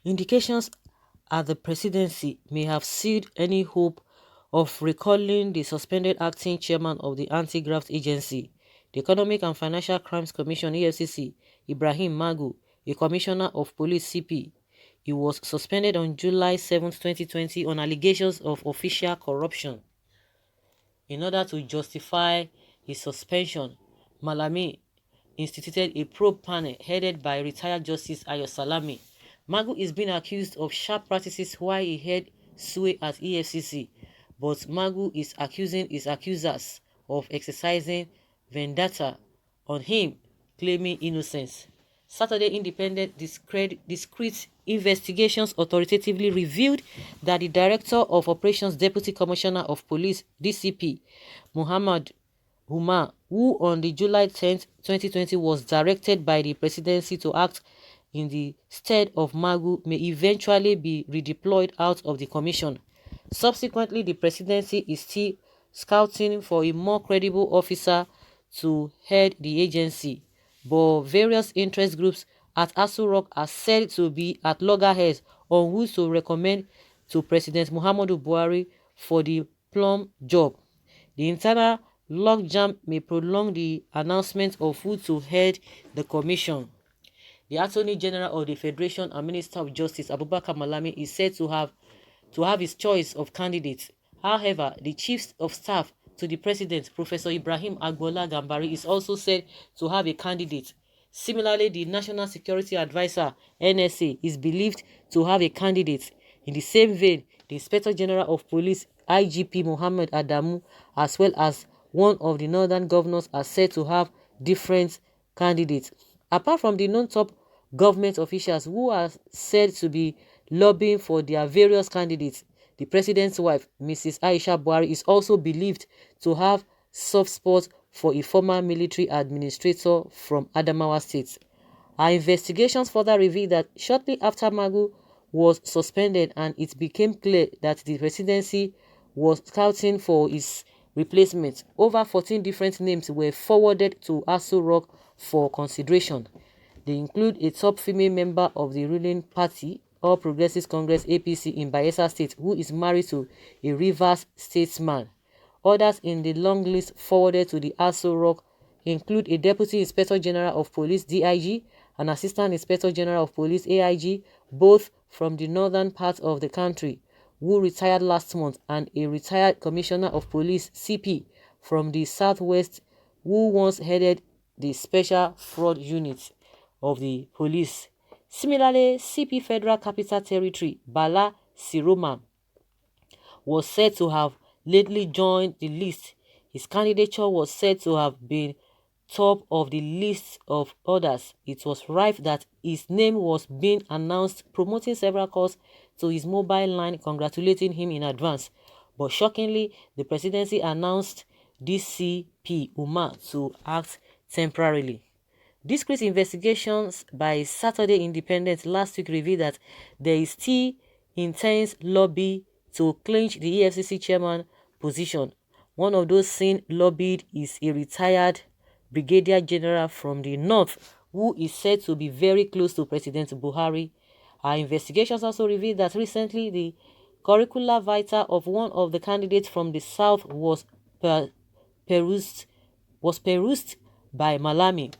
Indications at the presidency may have sealed any hope of recalling the suspended acting chairman of the Anti-Graft Agency, the Economic and Financial Crimes Commission (EFCC), Ibrahim Magu, a commissioner of police (CP). He was suspended on July 7, 2020 on allegations of official corruption. In order to justify his suspension, Malami instituted a probe panel headed by retired Justice Ayo Magu is being accused of sharp practices while he held sway at EFCC, but Magu is accusing his accusers of exercising vendetta on him, claiming innocence. Saturday Independent Discreet Investigations authoritatively revealed that the Director of Operations Deputy Commissioner of Police (DCP), Muhammad Umar, who on the July 10, 2020 was directed by the presidency to act in the stead of Magu, may eventually be redeployed out of the commission. Subsequently, the presidency is still scouting for a more credible officer to head the agency, but various interest groups at Aso Rock are said to be at loggerheads on who to recommend to President Muhammadu Buhari for the plum job. The internal logjam may prolong the announcement of who to head the commission. The Attorney General of the Federation and Minister of Justice, Abubakar Malami, is said to have his choice of candidates. However, the Chief of Staff to the President, Professor Ibrahim Agbola Gambari, is also said to have a candidate. Similarly, the National Security Advisor, NSA, is believed to have a candidate. In the same vein, the Inspector General of Police, IGP Mohammed Adamu, as well as one of the northern governors, are said to have different candidates. Apart from the known top government officials who are said to be lobbying for their various candidates, the president's wife, Mrs. Aisha Buhari, is also believed to have soft spot for a former military administrator from Adamawa State. Our investigations further revealed that shortly after Magu was suspended and it became clear that the presidency was scouting for his replacement, over 14 different names were forwarded to Aso Rock for consideration. They include a top female member of the ruling party, All Progressives Congress (APC) in Bayelsa State, who is married to a Rivers statesman. Others in the long list forwarded to the Aso Rock include a Deputy Inspector General of Police (DIG), an Assistant Inspector General of Police (AIG), both from the northern part of the country, who retired last month, and a retired Commissioner of Police (CP) from the southwest, who once headed the Special Fraud Unit of the police. Similarly, CP Federal Capital Territory Bala Siroma was said to have lately joined the list. His candidature was said to have been top of the list of others. It was rife that his name was being announced, promoting several calls to his mobile line congratulating him in advance. But shockingly, the presidency announced DCP Umar to act temporarily. Discreet investigations by Saturday Independent last week revealed that there is still intense lobby to clinch the EFCC chairman position. One of those seen lobbied is a retired brigadier general from the north who is said to be very close to President Buhari. Our investigations also revealed that recently the curricular vitae of one of the candidates from the south was perused by Malami.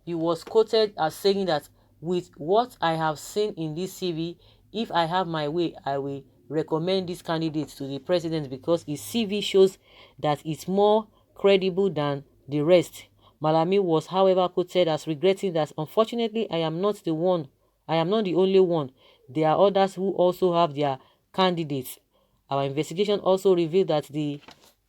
He was quoted as saying that, "With what I have seen in this CV, if I have my way, I will recommend this candidate to the president because his CV shows that it's more credible than the rest." Malami was, however, quoted as regretting that, "Unfortunately, I am not the only one. There are others who also have their candidates." Our investigation also revealed that the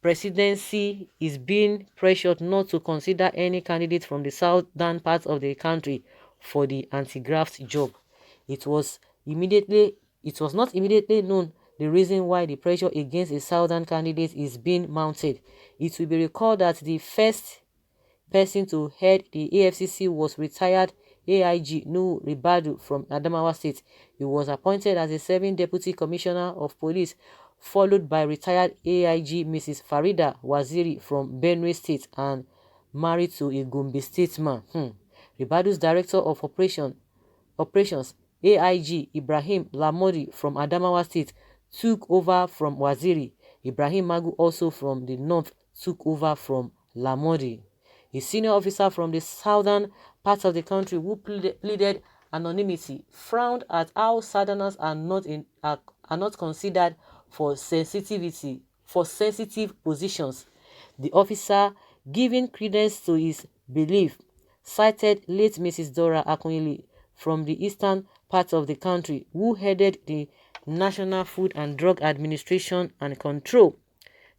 presidency is being pressured not to consider any candidate from the southern part of the country for the anti-graft job. It was not immediately known the reason why the pressure against a southern candidate is being mounted. It will be recalled that the first person to head the AFCC was retired AIG Nuhu Ribadu from Adamawa State. He was appointed as a serving Deputy Commissioner of Police, followed by retired AIG Mrs. Farida Waziri from Benue State and married to a Gombe statesman. Ribadu's Director of Operations, AIG Ibrahim Lamodi from Adamawa State took over from Waziri. Ibrahim Magu, also from the north, took over from Lamodi. A senior officer from the southern part of the country who pleaded anonymity frowned at how southerners are not considered for sensitive positions. The officer, giving credence to his belief, cited late Mrs. Dora Akunyili from the eastern part of the country, who headed the National Food and Drug Administration and Control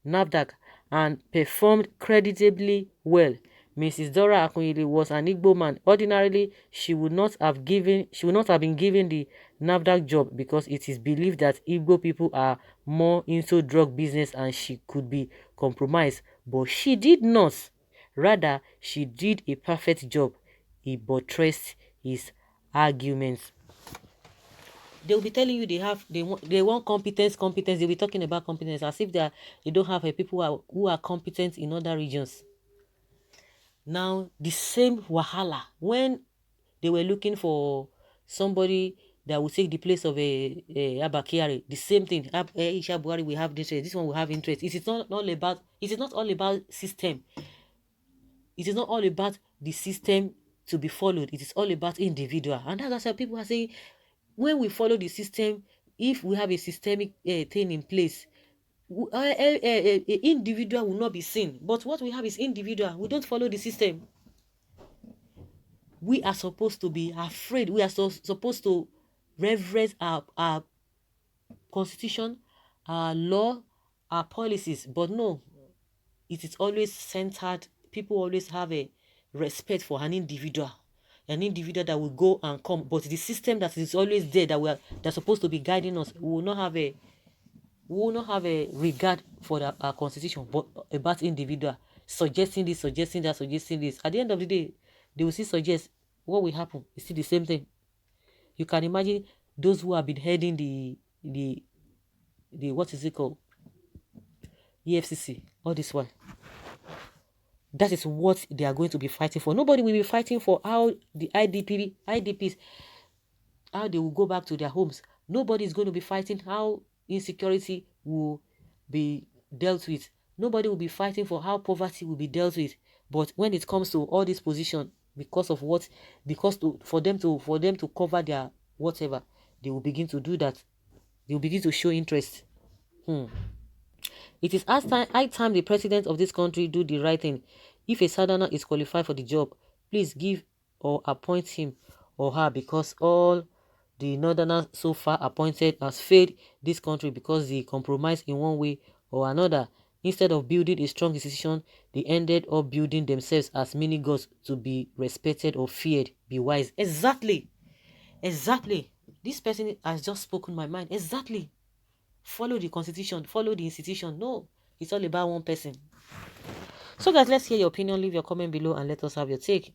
(NAFDAC) and performed creditably well. Mrs. Dora Akunyili was an Igbo man. Ordinarily, she would not have been given the NAFDAC job because it is believed that Igbo people are more into drug business and she could be compromised. But she did not. Rather, she did a perfect job. He buttressed his arguments. They will be telling you they want competence. They'll be talking about competence as if they don't have people who are competent in other regions. Now, the same wahala when they were looking for somebody that will take the place of a Abakari, the same thing. Aisha Buhari will have interest. This one will have interest. It is not all about system. It is not all about the system to be followed. It is all about individual. And that's why people are saying, when we follow the system, if we have a systemic thing in place, individual will not be seen. But what we have is individual. We don't follow the system. We are supposed to be afraid. We are supposed to reverence our constitution, our law, our policies. But no, it is always centered. People always have a respect for an individual that will go and come. But the system that is always there, that's supposed to be guiding us, we will not have a regard for our constitution, but about individual suggesting this, suggesting that, suggesting this. At the end of the day, they will still suggest. What will happen? It's still the same thing. You can imagine those who have been heading the what is it called? Efcc, all this one. That is what they are going to be fighting for. Nobody will be fighting for how the IDPs, how they will go back to their homes. Nobody is going to be fighting how insecurity will be dealt with. Nobody will be fighting for how poverty will be dealt with. But when it comes to all this position, for them to cover their whatever, they will begin to do that. They will begin to show interest. It is high time the president of this country do the right thing. If a southerner is qualified for the job, please give or appoint him or her, because all the northerners so far appointed has failed this country because they compromised in one way or another. Instead of building a strong institution, they ended up building themselves as mini gods to be respected or feared. Be wise. Exactly. This person has just spoken my mind. Exactly. Follow the constitution. Follow the institution. No, it's all about one person. So guys, let's hear your opinion. Leave your comment below and let us have your take.